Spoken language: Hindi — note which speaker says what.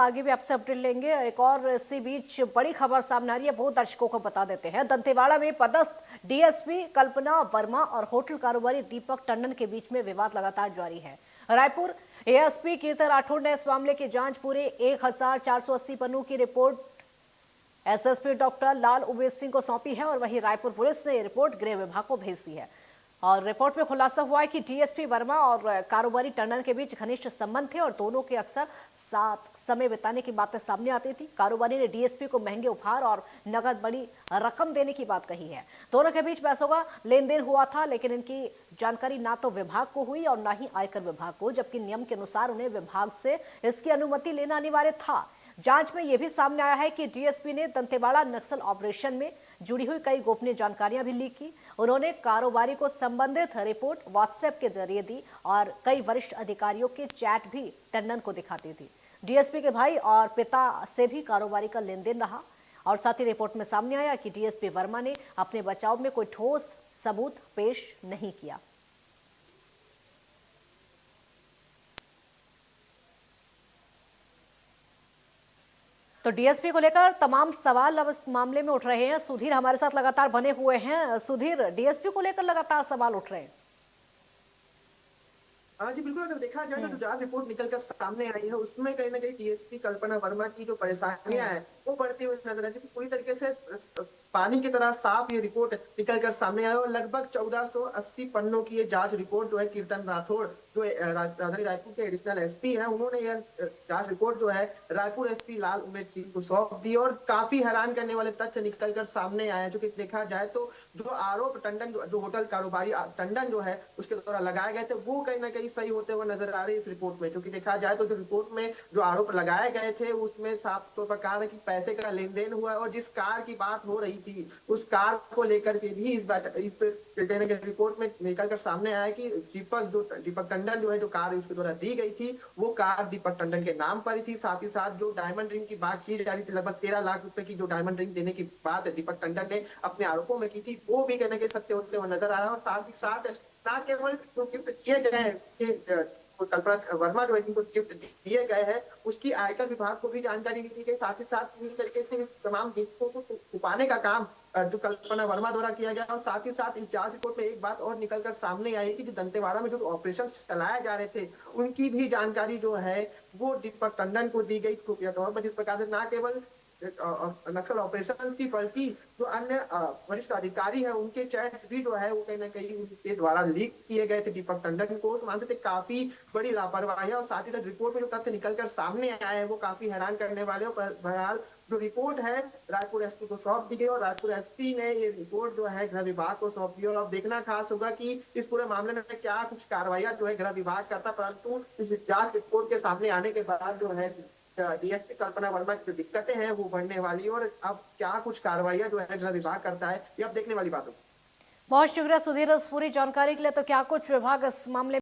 Speaker 1: आगे भी आपसे अपडेट लेंगे। एक और इसी बीच बड़ी खबर सामने आ रही है, वो दर्शकों को बता देते हैं। दंतेवाड़ा में पदस्थ डीएसपी कल्पना वर्मा और होटल कारोबारी दीपक टंडन के बीच में विवाद लगातार जारी है। रायपुर एएसपी कीर्तन राठौड़ ने इस मामले की जांच पूरे 1480 पन्नों की रिपोर्ट एसएसपी डॉक्टर लाल उमेश सिंह को सौंपी है और वहीं रायपुर पुलिस ने ये रिपोर्ट गृह विभाग को भेज दी है। और रिपोर्ट में खुलासा हुआ है कि डीएसपी वर्मा और कारोबारी टंडन के बीच घनिष्ठ संबंध थे और दोनों के अक्सर साथ समय बिताने की बातें सामने आती थी। कारोबारी ने डीएसपी को महंगे उपहार और नगद बड़ी रकम देने की बात कही है। दोनों के बीच पैसों का लेन देन हुआ था, लेकिन इनकी जानकारी ना तो विभाग को हुई और ना ही आयकर विभाग को, जबकि नियम के अनुसार उन्हें विभाग से इसकी अनुमति लेना अनिवार्य था। जांच में यह भी सामने आया है कि डीएसपी ने दंतेवाड़ा नक्सल ऑपरेशन में जुड़ी हुई कई गोपनीय जानकारियां भी लीक की। उन्होंने कारोबारी को संबंधित रिपोर्ट व्हाट्सएप के जरिए दी और कई वरिष्ठ अधिकारियों के चैट भी टंडन को दिखाती थी। डीएसपी के भाई और पिता से भी कारोबारी का लेन देन रहा और साथ ही रिपोर्ट में सामने आया कि डीएसपी वर्मा ने अपने बचाव में कोई ठोस सबूत पेश नहीं किया। तो डीएसपी को लेकर तमाम सवाल अब इस मामले में उठ रहे हैं। सुधीर हमारे साथ लगातार बने हुए हैं। सुधीर, डीएसपी को लेकर लगातार सवाल उठ रहे हैं।
Speaker 2: हाँ जी, बिल्कुल। अगर देखा जाए तो जो जांच रिपोर्ट निकलकर सामने आई है उसमें कहीं ना कहीं डीएसपी कल्पना वर्मा की जो परेशानियां हैं वो बढ़ती हुई नजर आती है। पूरी तरीके से पानी की तरह साफ ये रिपोर्ट निकलकर सामने आई और लगभग 1480 पन्नों की ये जांच रिपोर्ट जो है कीर्तन राठौड़ जो राजधानी रायपुर के एडिशनल एसपी हैं उन्होंने यह जांच रिपोर्ट जो है रायपुर एसपी लाल उमेश सिंह को सौंप दी और काफी हैरान करने वाले तथ्य निकलकर सामने आए हैं। जो कि देखा जाए तो जो आरोप टंडन जो होटल कारोबारी टंडन जो है उसके द्वारा लगाए गए थे वो कहीं ना कहीं सही होते हुए नजर आ रही है इस रिपोर्ट में। क्योंकि देखा जाए तो जो रिपोर्ट में जो आरोप लगाए गए थे उसमें साफ तौर पर कहा है कि पैसे का लेन देन हुआ है और जिस कार की बात हो रही थी उस कार को लेकर के भी इस रिपोर्ट में निकलकर सामने आया कि दीपक टंडन जो है जो कार उसके द्वारा दी गई थी वो कार दीपक टंडन के नाम पर ही थी। साथ ही साथ जो डायमंड रिंग की बात की जा रही थी लगभग 13 लाख रुपए की जो डायमंड रिंग देने की बात दीपक टंडन ने अपने आरोपों में की थी वो भी कहने के सत्य होते हुए नजर आ रहा है। और साथ ही साथ ना केवल जो गिफ्ट किए गए कल्पना वर्मा जो है जिनको गिफ्ट दिए गए हैं उसकी आयकर विभाग को भी जानकारी दी गई। साथ ही साथ पूरी तरीके से तमाम गिफ्टों को छुपाने का काम जो कल्पना वर्मा द्वारा किया गया और साथ ही साथ इस जांच रिपोर्ट में एक बात और निकलकर सामने आई कि जो दंतेवाड़ा में जो ऑपरेशन चलाए जा रहे थे उनकी भी जानकारी जो है वो दीपक टंडन को दी गई खुफिया तौर पर। जिस प्रकार से न केवल नक्सल ऑपरेशन की बल्कि जो अन्य वरिष्ठ अधिकारी है उनके चैट्स भी जो है वो कहीं ना कहीं उनके द्वारा लीक किए गए थे दीपक टंडन को। तो मानते थे काफी बड़ी लापरवाही है और साथ ही साथ रिपोर्ट में जो तथ्य निकलकर सामने आए हैं वो काफी हैरान करने वाले हो। बहरहाल जो रिपोर्ट है रायपुर एसपी को सौंप दी गई और रायपुर एसपी ने ये रिपोर्ट जो है गृह विभाग को सौंप दी। और अब देखना खास होगा कि इस पूरे मामले में क्या कुछ कार्रवाई जो है गृह विभाग करता, परंतु इस जांच रिपोर्ट के सामने आने के बाद जो है डीएसपी कल्पना वर्मा की जो दिक्कतें हैं वो बढ़ने वाली है और अब क्या कुछ कार्रवाई जो है गृह विभाग करता है ये अब देखने वाली बात होगी।
Speaker 1: बहुत शुक्रिया सुधीर इस पूरी जानकारी के लिए। तो क्या कुछ विभाग इस मामले